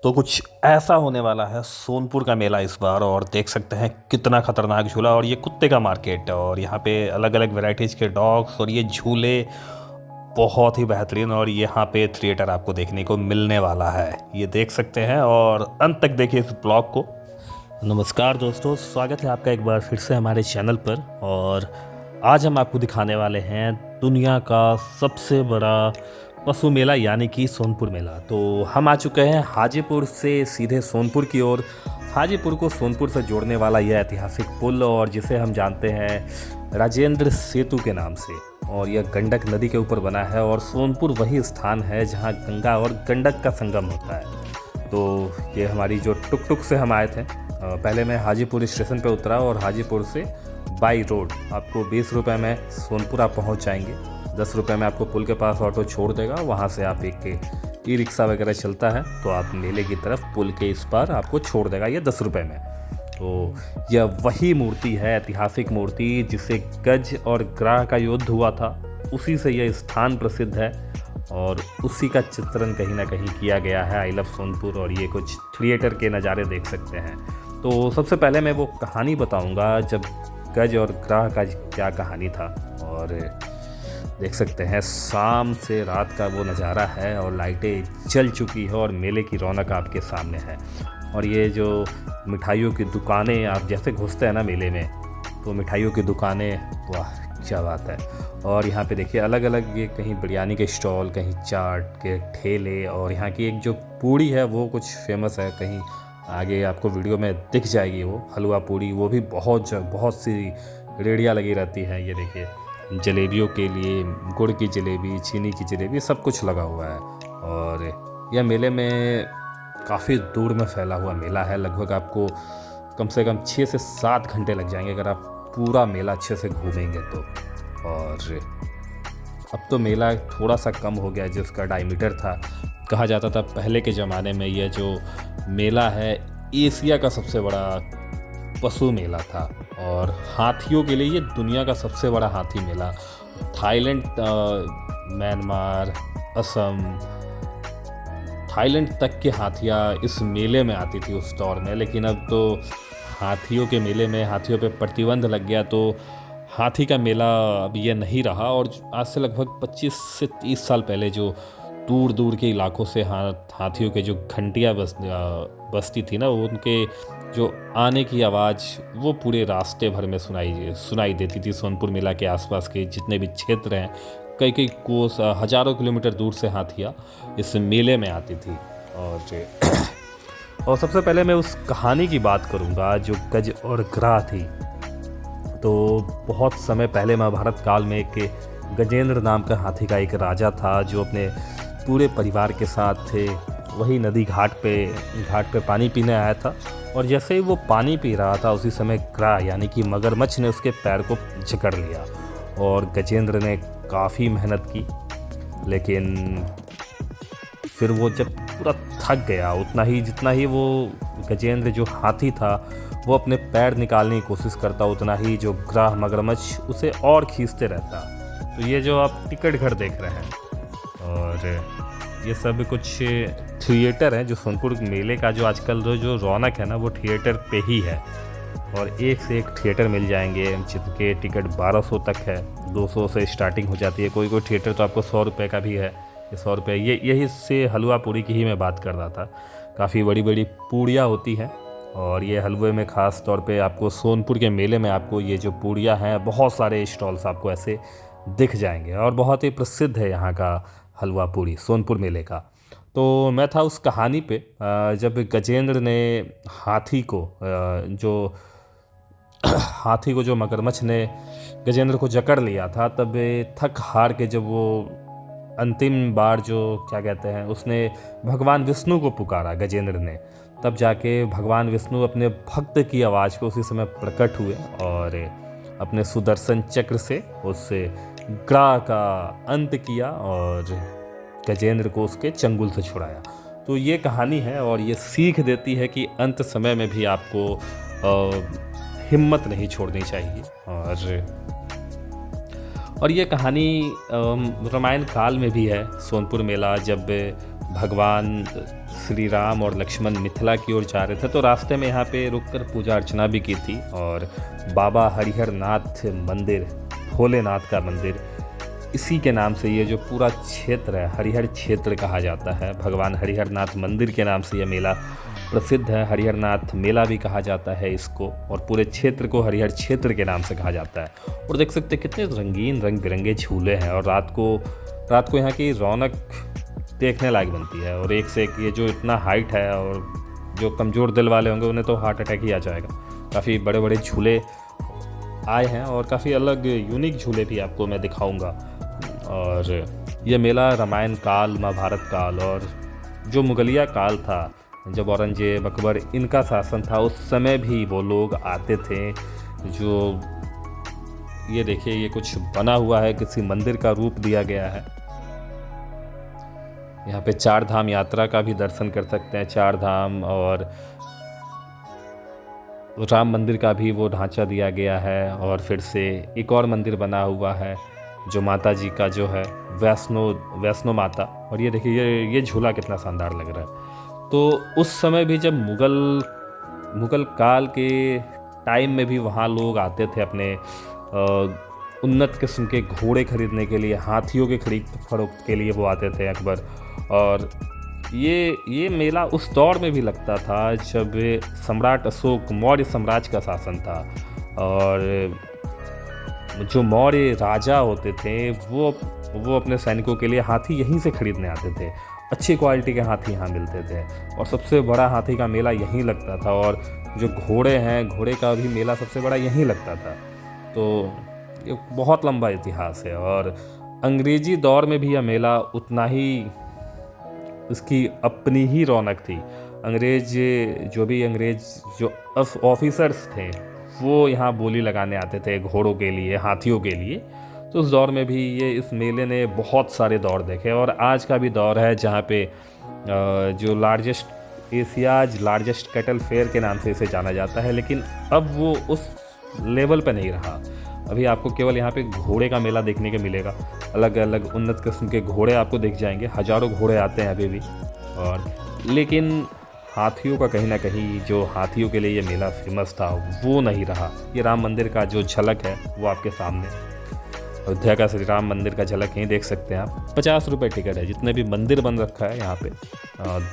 तो कुछ ऐसा होने वाला है सोनपुर का मेला इस बार। और देख सकते हैं कितना खतरनाक झूला। और ये कुत्ते का मार्केट है और यहाँ पे अलग अलग वैरायटीज़ के डॉग्स और ये झूले बहुत ही बेहतरीन। और यहाँ पे थिएटर आपको देखने को मिलने वाला है, ये देख सकते हैं। और अंत तक देखिए इस ब्लॉग को। नमस्कार दोस्तों, स्वागत है आपका एक बार फिर से हमारे चैनल पर। और आज हम आपको दिखाने वाले हैं दुनिया का सबसे बड़ा पशु मेला यानी कि सोनपुर मेला। तो हम आ चुके हैं हाजीपुर से सीधे सोनपुर की ओर। हाजीपुर को सोनपुर से जोड़ने वाला यह ऐतिहासिक पुल, और जिसे हम जानते हैं राजेंद्र सेतु के नाम से, और यह गंडक नदी के ऊपर बना है। और सोनपुर वही स्थान है जहां गंगा और गंडक का संगम होता है। तो ये हमारी जो टुक टुक से हम आए थे, पहले मैं हाजीपुर स्टेशन पे उतरा और हाजीपुर से बाई रोड आपको 20 रुपये में सोनपुर आप पहुंच जाएंगे। 10 रुपये में आपको पुल के पास ऑटो छोड़ देगा, वहां से आप एक ई रिक्शा वगैरह चलता है तो आप मेले की तरफ पुल के इस पार आपको छोड़ देगा ये 10 रुपये में। तो यह वही मूर्ति है, ऐतिहासिक मूर्ति, जिससे गज और ग्राह का युद्ध हुआ था। उसी से यह स्थान प्रसिद्ध है और उसी का चित्रण कहीं ना कहीं किया गया है आई लव सोनपुर। और ये कुछ थिएटर के नज़ारे देख सकते हैं। तो सबसे पहले मैं वो कहानी बताऊंगा जब गज और ग्राह का क्या कहानी था। और देख सकते हैं शाम से रात का वो नज़ारा है और लाइटें जल चुकी है और मेले की रौनक आपके सामने है। और ये जो मिठाइयों की दुकानें, आप जैसे घुसते हैं ना मेले में, तो मिठाइयों की दुकानें, वाह क्या बात है। और यहाँ पे देखिए अलग अलग, ये कहीं बिरयानी के स्टॉल, कहीं चाट के ठेले, और यहाँ की एक जो पूड़ी है वो कुछ फेमस है। कहीं आगे आपको वीडियो में दिख जाएगी वो हलवा पूड़ी, वो भी बहुत सी रेड़ियाँ लगी रहती हैं। ये देखिए जलेबियों के लिए गुड़ की जलेबी, चीनी की जलेबी, सब कुछ लगा हुआ है। और यह मेले में काफ़ी दूर में फैला हुआ मेला है। लगभग आपको कम से कम 6 से 7 घंटे लग जाएंगे अगर आप पूरा मेला अच्छे से घूमेंगे तो। और अब तो मेला थोड़ा सा कम हो गया, जिसका डायमीटर था। कहा जाता था पहले के ज़माने में यह जो मेला है एशिया का सबसे बड़ा पशु मेला था, और हाथियों के लिए ये दुनिया का सबसे बड़ा हाथी मेला। थाईलैंड, म्यांमार, असम, थाईलैंड तक के हाथियाँ इस मेले में आती थी उस दौर में। लेकिन अब तो हाथियों के मेले में हाथियों पे प्रतिबंध लग गया, तो हाथी का मेला अब ये नहीं रहा। और आज से लगभग 25 से 30 साल पहले जो दूर दूर के इलाकों से हाथियों के जो घंटियाँ बसती थी ना, उनके जो आने की आवाज़ वो पूरे रास्ते भर में सुनाई देती थी। सोनपुर मेला के आसपास के जितने भी क्षेत्र हैं, कई कोस हज़ारों किलोमीटर दूर से हाथियाँ इस मेले में आती थी। और सबसे पहले मैं उस कहानी की बात करूँगा जो गज और ग्राह थी। तो बहुत समय पहले महाभारत काल में एक गजेंद्र नाम का हाथी का एक राजा था, जो अपने पूरे परिवार के साथ थे। वही नदी घाट पे पानी पीने आया था। और जैसे ही वो पानी पी रहा था, उसी समय ग्राह यानी कि मगरमच्छ ने उसके पैर को जकड़ लिया। और गजेंद्र ने काफ़ी मेहनत की, लेकिन फिर वो जब पूरा थक गया, उतना ही जितना ही वो गजेंद्र जो हाथी था वो अपने पैर निकालने की कोशिश करता, उतना ही जो ग्राह मगरमच्छ उसे और खींचते रहता। तो ये जो आप टिकट घर देख रहे हैं, और ये सब कुछ थिएटर हैं जो सोनपुर मेले का जो आजकल जो रौनक है ना, वो थिएटर पे ही है। और एक से एक थिएटर मिल जाएंगे जिनके टिकट 1200 तक है, 200 से स्टार्टिंग हो जाती है। कोई थिएटर तो आपको 100 रुपये का भी है। ये 100 रुपये, यही से हलवा पूड़ी की ही मैं बात कर रहा था। काफ़ी बड़ी बड़ी पूड़ियाँ होती हैं, और ये हलवे में ख़ास तौर पे आपको सोनपुर के मेले में आपको ये जो पूड़ियाँ हैं, बहुत सारे स्टॉल्स आपको ऐसे दिख जाएंगे। और बहुत ही प्रसिद्ध है यहाँ का हलवा पूड़ी सोनपुर मेले का। तो मैं था उस कहानी पे जब गजेंद्र ने हाथी को जो मगरमच्छ ने गजेंद्र को जकड़ लिया था, तब थक हार के जब वो अंतिम बार जो क्या कहते हैं, उसने भगवान विष्णु को पुकारा गजेंद्र ने, तब जाके भगवान विष्णु अपने भक्त की आवाज़ पे उसी समय प्रकट हुए और अपने सुदर्शन चक्र से उस ग्राह का अंत किया और गजेंद्र को उसके चंगुल से छुड़ाया। तो ये कहानी है, और ये सीख देती है कि अंत समय में भी आपको हिम्मत नहीं छोड़नी चाहिए। और ये कहानी रामायण काल में भी है। सोनपुर मेला जब भगवान श्री राम और लक्ष्मण मिथिला की ओर जा रहे थे, तो रास्ते में यहाँ पे रुककर पूजा अर्चना भी की थी। और बाबा हरिहर नाथ मंदिर, भोलेनाथ का मंदिर, इसी के नाम से ये जो पूरा क्षेत्र है हरिहर क्षेत्र कहा जाता है। भगवान हरिहर नाथ मंदिर के नाम से यह मेला प्रसिद्ध है। हरिहर नाथ मेला भी कहा जाता है इसको, और पूरे क्षेत्र को हरिहर क्षेत्र के नाम से कहा जाता है। और देख सकते हैं कितने रंगीन रंग बिरंगे झूले हैं, और रात को यहाँ की रौनक देखने लायक बनती है। और एक से एक ये जो इतना हाइट है, और जो कमज़ोर दिल वाले होंगे उन्हें तो हार्ट अटैक ही आ जाएगा। काफ़ी बड़े बड़े झूले आए हैं, और काफ़ी अलग यूनिक झूले भी आपको मैं दिखाऊंगा। और ये मेला रामायण काल, महाभारत काल और जो मुगलिया काल था, जब औरंगजेब, अकबर इनका शासन था, उस समय भी वो लोग आते थे। जो ये देखिए, ये कुछ बना हुआ है, किसी मंदिर का रूप दिया गया है। यहाँ पे 4 धाम यात्रा का भी दर्शन कर सकते हैं। 4 धाम और राम मंदिर का भी वो ढांचा दिया गया है। और फिर से एक और मंदिर बना हुआ है जो माता जी का जो है वैष्णो माता। और ये देखिए, ये झूला कितना शानदार लग रहा है। तो उस समय भी जब मुगल काल के टाइम में भी वहाँ लोग आते थे अपने उन्नत किस्म के घोड़े खरीदने के लिए, हाथियों के खरीद फरोख्त के लिए वो आते थे अकबर। और ये मेला उस दौर में भी लगता था जब सम्राट अशोक, मौर्य साम्राज्य का शासन था। और जो मौर्य राजा होते थे वो अपने सैनिकों के लिए हाथी यहीं से खरीदने आते थे। अच्छी क्वालिटी के हाथी यहाँ मिलते थे, और सबसे बड़ा हाथी का मेला यहीं लगता था। और जो घोड़े हैं, घोड़े का भी मेला सबसे बड़ा यहीं लगता था। तो ये बहुत लंबा इतिहास है। और अंग्रेजी दौर में भी यह मेला उतना ही, इसकी अपनी ही रौनक थी। अंग्रेज जो ऑफिसर्स थे वो यहाँ बोली लगाने आते थे घोड़ों के लिए, हाथियों के लिए। तो उस दौर में भी इस मेले ने बहुत सारे दौर देखे। और आज का भी दौर है जहाँ पे जो एशियाज लार्जेस्ट कैटल फेयर के नाम से इसे जाना जाता है, लेकिन अब वो उस लेवल पे नहीं रहा। अभी आपको केवल यहाँ पे घोड़े का मेला देखने को मिलेगा। अलग अलग उन्नत किस्म के घोड़े आपको दिख जाएंगे, हज़ारों घोड़े आते हैं अभी भी। और लेकिन हाथियों का कहीं ना कहीं, जो हाथियों के लिए ये मेला फेमस था, वो नहीं रहा। ये राम मंदिर का जो झलक है वो आपके सामने, अयोध्या का श्री राम मंदिर का झलक यहीं देख सकते हैं आप। 50 रुपये टिकट है। जितने भी मंदिर बन रखा है यहाँ पे,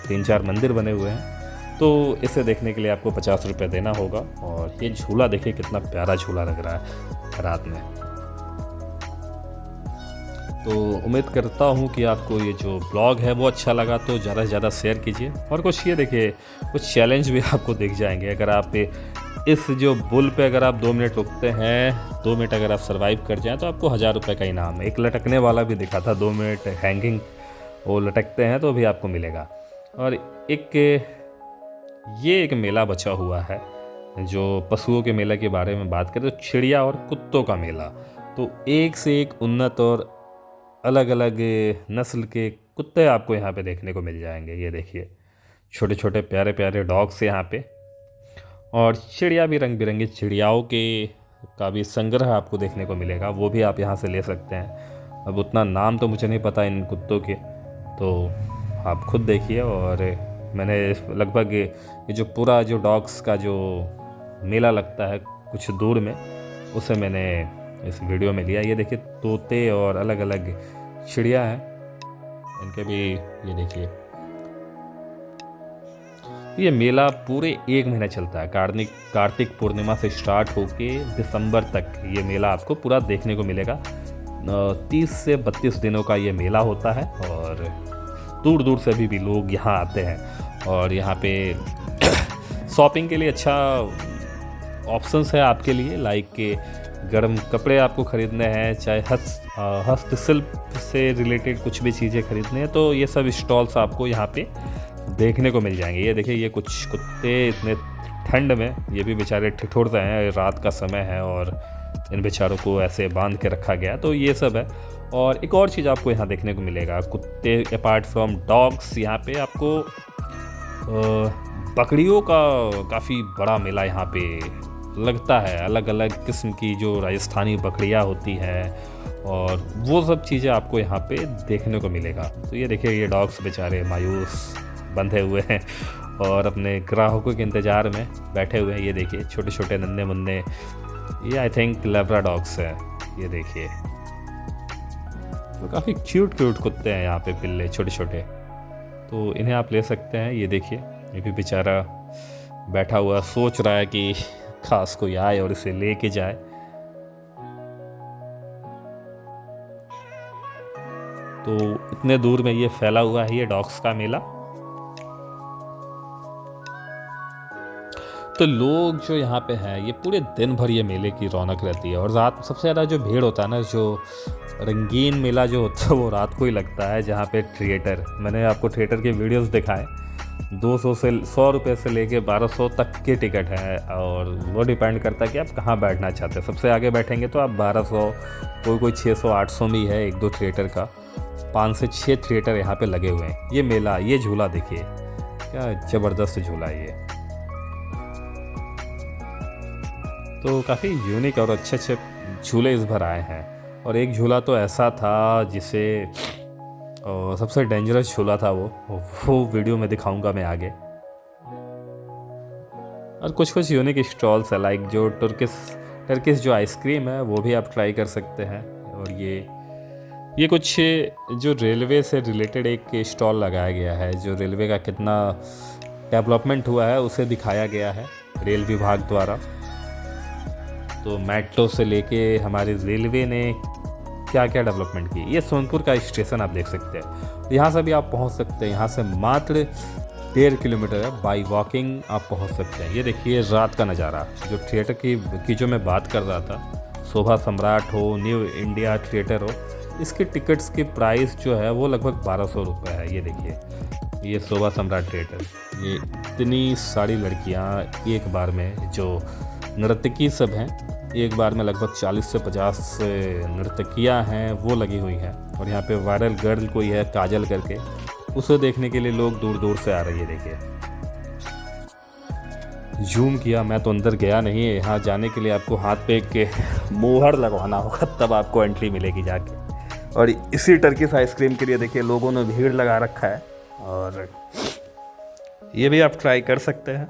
3-4 मंदिर बने हुए हैं, तो इसे देखने के लिए आपको 50 रुपये देना होगा। और ये झूला देखिए कितना प्यारा झूला लग रहा है रात में। तो उम्मीद करता हूँ कि आपको ये जो ब्लॉग है वो अच्छा लगा, तो ज़्यादा से ज़्यादा शेयर कीजिए। और कुछ ये देखिए, कुछ चैलेंज भी आपको दिख जाएंगे। अगर आप इस जो बुल पे अगर आप 2 मिनट रुकते हैं, 2 मिनट अगर आप सर्वाइव कर जाएं, तो आपको 1000 रुपये का इनाम है। एक लटकने वाला भी दिखा था, 2 मिनट हैंगिंग, वो लटकते हैं तो भी आपको मिलेगा। और एक मेला बचा हुआ है, जो पशुओं के मेले के बारे में बात करें तो चिड़िया और कुत्तों का मेला। तो एक से एक उन्नत और अलग अलग नस्ल के कुत्ते आपको यहाँ पे देखने को मिल जाएंगे। ये देखिए, छोटे छोटे प्यारे प्यारे डॉग्स यहाँ पे। और चिड़िया भी, रंग बिरंगी चिड़ियाओं का भी संग्रह आपको देखने को मिलेगा, वो भी आप यहाँ से ले सकते हैं। अब उतना नाम तो मुझे नहीं पता इन कुत्तों के, तो आप खुद देखिए। और मैंने लगभग ये जो पूरा जो डॉग्स का जो मेला लगता है कुछ दूर में, उसे मैंने इस वीडियो में लिया। ये देखिए, तोते और अलग अलग चिड़िया हैं, इनके भी ये देखिए। ये मेला पूरे 1 महीना चलता है। कार्तिक पूर्णिमा से स्टार्ट होके दिसंबर तक ये मेला आपको पूरा देखने को मिलेगा। 30 से 32 दिनों का ये मेला होता है। और दूर दूर से भी लोग यहाँ आते हैं। और यहाँ पे शॉपिंग के लिए अच्छा ऑप्शंस है आपके लिए, लाइक के गर्म कपड़े आपको ख़रीदने हैं, चाहे हस्तशिल्प से रिलेटेड कुछ भी चीज़ें खरीदनी है, तो ये सब स्टॉल्स आपको यहाँ पे देखने को मिल जाएंगे। ये देखिए, ये कुछ कुत्ते इतने ठंड में, ये भी बेचारे ठिठुरते हैं, रात का समय है और इन बेचारों को ऐसे बांध के रखा गया, तो ये सब है। और एक और चीज़ आपको यहाँ देखने को मिलेगा, कुत्ते अपार्ट फ्रॉम डॉग्स, यहाँ पे आपको बकरियों का काफ़ी बड़ा मेला यहाँ पे लगता है। अलग अलग किस्म की जो राजस्थानी बकरियाँ होती हैं, और वो सब चीज़ें आपको यहाँ पे देखने को मिलेगा। तो ये देखिए, ये डॉग्स बेचारे मायूस बंधे हुए हैं और अपने ग्राहकों के इंतज़ार में बैठे हुए हैं। ये देखिए छोटे छोटे नन्हे मुन्ने, ये आई थिंक लेब्राडॉग्स है। ये देखिए तो काफ़ी क्यूट क्यूट कुत्ते हैं यहाँ पे, पिल्ले छोटे छोटे, तो इन्हें आप ले सकते हैं। ये देखिए ये भी बेचारा बैठा हुआ सोच रहा है कि खास कोई आए और इसे लेके जाए। तो इतने दूर में ये फैला हुआ है ये डॉग्स का मेला। तो लोग जो यहाँ पे हैं ये पूरे दिन भर ये मेले की रौनक रहती है, और रात सबसे ज़्यादा जो भीड़ होता है ना, जो रंगीन मेला जो होता है वो रात को ही लगता है, जहाँ पे थिएटर, मैंने आपको थिएटर के वीडियोस दिखाए, 200 से 100 रुपये से लेके 1200 तक के टिकट है, और वो डिपेंड करता है कि आप कहाँ बैठना चाहते हैं। सबसे आगे बैठेंगे तो आप 1200, कोई 600 800 भी है एक दो थिएटर का। 5 से 6 थिएटर यहाँ पे लगे हुए हैं। ये मेला, ये झूला देखिए क्या ज़बरदस्त झूला है ये। तो काफ़ी यूनिक और अच्छे अच्छे झूले इस बार आए हैं, और एक झूला तो ऐसा था जिसे सबसे डेंजरस झूला था वो वीडियो में दिखाऊंगा मैं आगे। और कुछ यूनिक स्टॉल्स है, लाइक जो टर्किश जो आइसक्रीम है वो भी आप ट्राई कर सकते हैं। और ये कुछ जो रेलवे से रिलेटेड एक स्टॉल लगाया गया है, जो रेलवे का कितना डेवलपमेंट हुआ है उसे दिखाया गया है रेल विभाग द्वारा। तो मेट्रो से लेके हमारे रेलवे ने क्या क्या डेवलपमेंट की। ये सोनपुर का स्टेशन आप देख सकते हैं, यहाँ से भी आप पहुँच सकते हैं। यहाँ से मात्र 1.5 किलोमीटर है, बाई वॉकिंग आप पहुँच सकते हैं। ये देखिए रात का नज़ारा, जो थिएटर की जो मैं बात कर रहा था, शोभा सम्राट हो, न्यू इंडिया थिएटर हो, इसके टिकट्स की प्राइस जो है वो लगभग 1200 रुपये है। ये देखिए ये शोभा सम्राट थिएटर, ये इतनी सारी लड़कियाँ एक बार में, जो नर्तकी सब हैं, एक बार में लगभग 40 से 50 नर्तकियाँ हैं वो लगी हुई हैं। और यहाँ पे वायरल गर्ल कोई है काजल करके, उसे देखने के लिए लोग दूर दूर से आ रही है। देखिए जूम किया, मैं तो अंदर गया नहीं है। यहाँ जाने के लिए आपको हाथ पे एक मोहर लगवाना होगा, तब आपको एंट्री मिलेगी जाके। और इसी टर्किश आइसक्रीम के लिए देखिए लोगों ने भीड़ लगा रखा है, और ये भी आप ट्राई कर सकते हैं।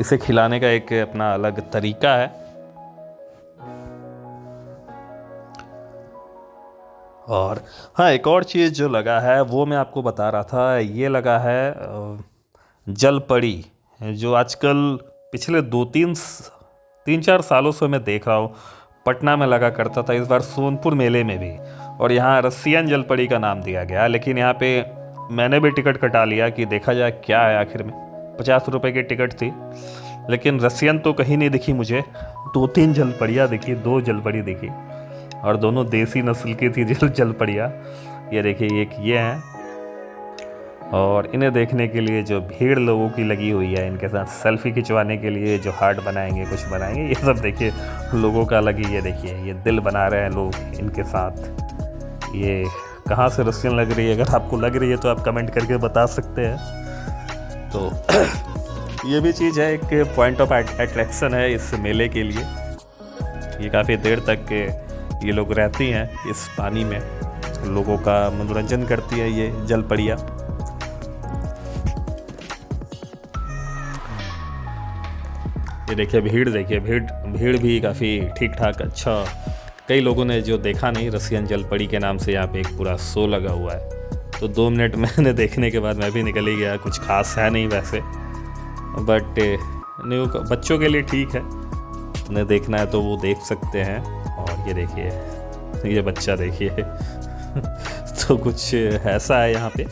इसे खिलाने का एक अपना अलग तरीका है। और हाँ, एक और चीज़ जो लगा है वो मैं आपको बता रहा था, ये लगा है जलपरी, जो आजकल पिछले 3-4 सालों से मैं देख रहा हूँ पटना में लगा करता था, इस बार सोनपुर मेले में भी। और यहाँ रसियन जलपरी का नाम दिया गया, लेकिन यहाँ पे मैंने भी टिकट कटा लिया कि देखा जाए क्या है आखिर में। 50 रुपये की टिकट थी, लेकिन रसियन तो कहीं नहीं दिखी मुझे। 2-3 जलपरियाँ दिखी, 2 जलपरी दिखी, और दोनों देसी नस्ल की थी जलपरियाँ। ये देखिए एक ये हैं, और इन्हें देखने के लिए जो भीड़ लोगों की लगी हुई है, इनके साथ सेल्फी खिंचवाने के लिए जो हार्ट बनाएंगे, कुछ बनाएंगे, ये सब देखिए लोगों का अलग ही। ये देखिए ये दिल बना रहे हैं लोग इनके साथ। ये कहाँ से रसियन लग रही है, अगर आपको लग रही है तो आप कमेंट करके बता सकते हैं। तो ये भी चीज़ है, एक पॉइंट ऑफ अट्रैक्शन है इस मेले के लिए। ये काफ़ी देर तक ये लोग रहती हैं इस पानी में, लोगों का मनोरंजन करती है ये जलपरियाँ। ये देखिए भीड़ भी काफ़ी ठीक ठाक अच्छा। कई लोगों ने जो देखा नहीं, रसियन जलपरी के नाम से यहाँ पे एक पूरा शो लगा हुआ है। तो 2 मिनट मैंने देखने के बाद मैं भी निकल ही गया। कुछ खास है नहीं वैसे, बट न्यू बच्चों के लिए ठीक है, उन्हें देखना है तो वो देख सकते हैं। और ये देखिए ये बच्चा देखिए तो कुछ ऐसा है यहाँ पे।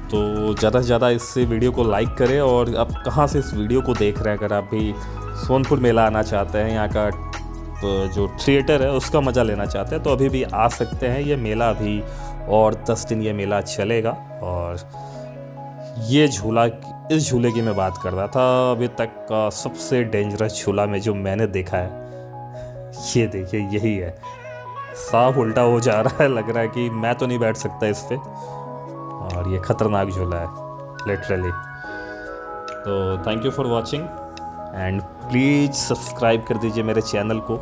तो ज़्यादा से ज़्यादा इस वीडियो को लाइक करें। और आप कहाँ से इस वीडियो को देख रहे हैं, अगर आप भी सोनपुर मेला आना चाहते हैं, यहाँ का तो जो थिएटर है उसका मज़ा लेना चाहते हैं, तो अभी भी आ सकते हैं। ये मेला अभी और 10 दिन ये मेला चलेगा। और ये झूला, इस झूले की मैं बात कर रहा था, अभी तक का सबसे डेंजरस झूला में जो मैंने देखा है, ये देखिए यही है। साफ उल्टा हो जा रहा है, लग रहा है कि मैं तो नहीं बैठ सकता इस पे। और ये खतरनाक झूला है लिटरली। तो thank you for watching, and please subscribe कर दीजिए मेरे चैनल को।